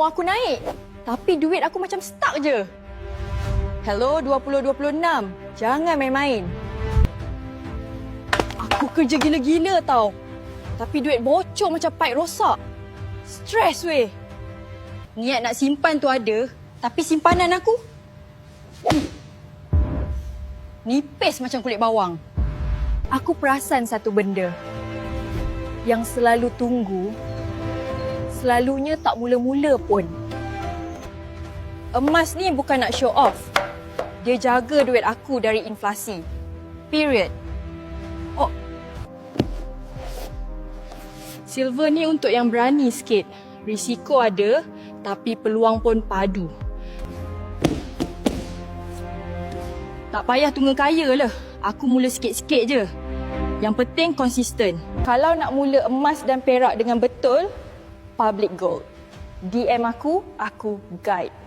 aku naik. Tapi duit aku macam stuck je. Hello 2026, jangan main-main. Aku kerja gila-gila tau. Tapi duit bocor macam paip rosak. Stres weh. Niat nak simpan tu ada, tapi simpanan aku nipis macam kulit bawang. Aku perasan satu benda. Yang selalu tunggu, selalunya tak mula-mula pun. Emas ni bukan nak show off. Dia jaga duit aku dari inflasi. Period. Oh. Silver ni untuk yang berani sikit. Risiko ada, tapi peluang pun padu. Tak payah tunggu kaya lah. Aku mula sikit-sikit je. Yang penting konsisten. Kalau nak mula emas dan perak dengan betul, public gold. DM aku guide.